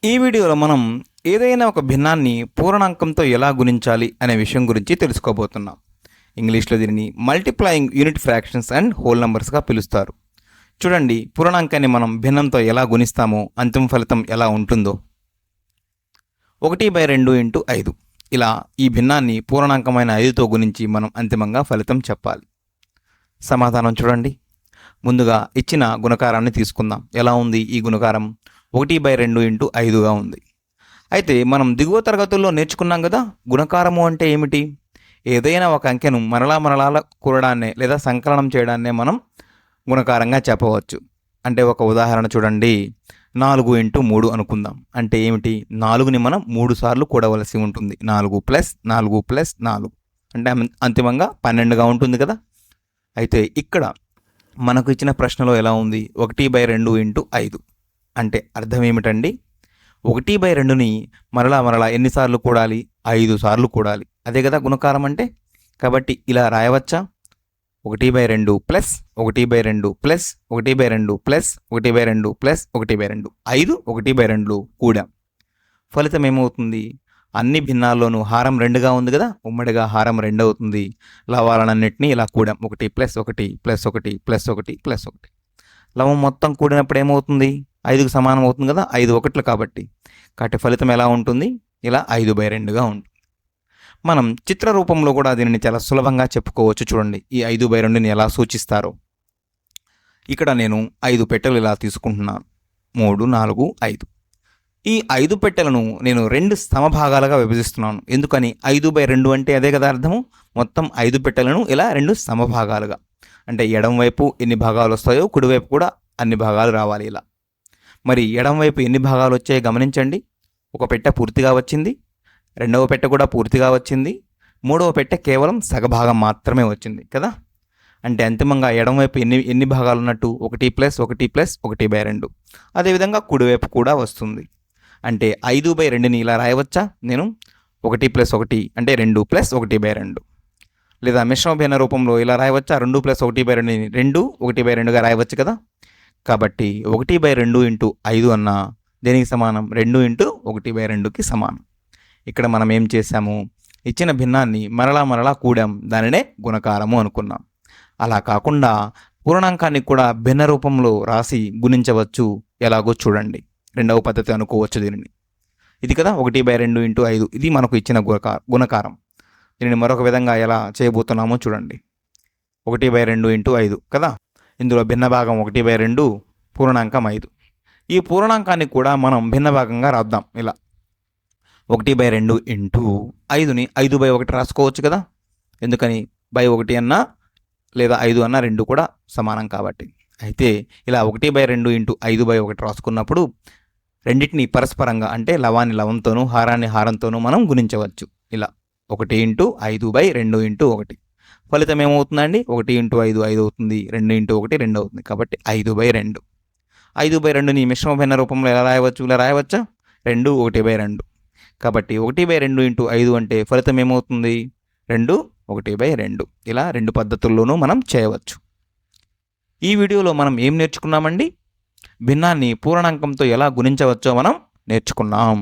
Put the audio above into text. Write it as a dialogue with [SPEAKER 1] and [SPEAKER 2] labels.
[SPEAKER 1] ఈ వీడియోలో మనం ఏదైనా ఒక భిన్నాన్ని పూర్ణాంకంతో ఎలా గుణించాలి అనే విషయం గురించి తెలుసుకోబోతున్నాం. ఇంగ్లీష్లో దీనిని multiplying unit fractions and whole నంబర్స్గా పిలుస్తారు. చూడండి, పూర్ణాంకాన్ని మనం భిన్నంతో ఎలా గుణిస్తామో అంతిమ ఫలితం ఎలా ఉంటుందో. 1/2 ఇంటూ 5 ఇలా ఈ భిన్నాన్ని పూర్ణాంకమైన 5తో గుణించి మనం అంతిమంగా ఫలితం చెప్పాలి. సమాధానం చూడండి. ముందుగా ఇచ్చిన గుణకారాన్ని తీసుకుందాం. ఎలా ఉంది ఈ గుణకారం? 1/2 ఇంటూ 5గా ఉంది. అయితే మనం దిగువ తరగతుల్లో నేర్చుకున్నాం కదా, గుణకారము అంటే ఏమిటి? ఏదైనా ఒక అంకెను మరలా కూడడాన్నే లేదా సంకలనం చేయడాన్నే మనం గుణకారంగా చెప్పవచ్చు. అంటే ఒక ఉదాహరణ చూడండి, 4 ఇంటూ 3 అనుకుందాం. అంటే ఏమిటి? 4ని మనం 3 సార్లు కూడవలసి ఉంటుంది. 4 + 4 + 4 అంటే అంతిమంగా 12గా ఉంటుంది కదా. అయితే ఇక్కడ మనకు ఇచ్చిన ప్రశ్నలో ఎలా ఉంది? 1/2 ఇంటూ 5 అంటే అర్థం ఏమిటండి? 1/2ని మరలా ఎన్నిసార్లు కూడాలి? 5 సార్లు కూడాలి. అదే కదా గుణకారం అంటే. కాబట్టి ఇలా రాయవచ్చా? 1/2 + 1/2 + 1/2 + 1/2 + 1/2 5 1/2 కూడాం. ఫలితం ఏమవుతుంది? అన్ని భిన్నాల్లోనూ హారం 2గా ఉంది కదా, ఉమ్మడిగా హారం 2 అవుతుంది. లవాలన్నింటినీ ఇలా కూడాం. 1 + 1 + 1 + 1 + 1. లవం మొత్తం కూడినప్పుడు ఏమవుతుంది? 5కు సమానం అవుతుంది కదా, 5 ఒకట్లు కాబట్టి. కాబట్టి ఫలితం ఎలా ఉంటుంది? ఇలా 5/2గా ఉంటుంది. మనం చిత్ర రూపంలో కూడా దీనిని చాలా సులభంగా చెప్పుకోవచ్చు. చూడండి, ఈ 5/2ని ఎలా సూచిస్తారో. ఇక్కడ నేను 5 పెట్టెలు ఇలా తీసుకుంటున్నాను. 3, 4, 5. ఈ 5 పెట్టెలను నేను 2 సమభాగాలుగా విభజిస్తున్నాను. ఎందుకని? 5/2 అంటే అదే కదా అర్థము. మొత్తం 5 పెట్టెలను ఇలా 2 సమభాగాలుగా, అంటే ఎడంవైపు ఎన్ని భాగాలు వస్తాయో కుడివైపు కూడా అన్ని భాగాలు రావాలి ఇలా. మరి ఎడంవైపు ఎన్ని భాగాలు వచ్చాయో గమనించండి. ఒక పెట్టె పూర్తిగా వచ్చింది, రెండవ పెట్టె కూడా పూర్తిగా వచ్చింది, మూడవ పెట్టె కేవలం సగభాగం మాత్రమే వచ్చింది కదా. అంటే అంతిమంగా ఎడంవైపు ఎన్ని భాగాలు ఉన్నట్టు? 1 + 1 + 1/2. అదేవిధంగా కుడివైపు కూడా వస్తుంది. అంటే 5/2ని ఇలా రాయవచ్చా నేను? 1 + 1 అంటే 2 + 1/2. లేదా మిశ్రమ భిన్న రూపంలో ఇలా రాయవచ్చా? 2 + 1/2ని 2 1/2గా రాయవచ్చు కదా. కాబట్టి 1/2 ఇంటూ 5 అన్న దేనికి సమానం? 2 ఇంటూ 1/2కి సమానం. ఇక్కడ మనం ఏం చేసాము? ఇచ్చిన భిన్నాన్ని మరలా కూడాం, దానినే గుణకారము అనుకున్నాం. అలా కాకుండా పూర్ణాంకాన్ని కూడా భిన్న రూపంలో రాసి గుణించవచ్చు. ఎలాగో చూడండి, రెండవ పద్ధతి అనుకోవచ్చు దీనిని. ఇది కదా 1/2 ఇంటూ 5, ఇది మనకు ఇచ్చిన గుణకారం. దీనిని మరొక విధంగా ఎలా చేయబోతున్నామో చూడండి. 1/2 ఇంటూ 5 కదా, ఇందులో భిన్న భాగం 1/2, పూర్ణాంకం 5. ఈ పూర్ణాంకాన్ని కూడా మనం భిన్న భాగంగా రాద్దాం ఇలా. 1/2 ఇంటూ 5ని 5/1 రాసుకోవచ్చు కదా. ఎందుకని? 1 అన్నా లేదా 5 అన్నా 2 కూడా సమానం కాబట్టి. అయితే ఇలా 1/2 ఇంటూ 5/1 రాసుకున్నప్పుడు రెండింటిని పరస్పరంగా, అంటే లవాన్ని లవంతోనూ హారాన్ని హారంతోనూ మనం గుణించవచ్చు ఇలా. 1 ఇంటూ 5/2 ఇంటూ 1. ఫలితం ఏమవుతుందండి? 1 ఇంటూ 5 5 అవుతుంది, 2 ఇంటూ 1 2 అవుతుంది. కాబట్టి 5/2. 5/2ని మిశ్రమ భిన్న రూపంలో ఎలా రాయవచ్చు? ఇలా రాయవచ్చా? 2 1/2. కాబట్టి 1/2 ఇంటూ 5 అంటే ఫలితం ఏమవుతుంది? 2 1/2. ఇలా 2 పద్ధతుల్లోనూ మనం చేయవచ్చు. ఈ వీడియోలో మనం ఏం నేర్చుకున్నామండి? భిన్నాన్ని పూర్ణాంకంతో ఎలా గుణించవచ్చో మనం నేర్చుకున్నాం.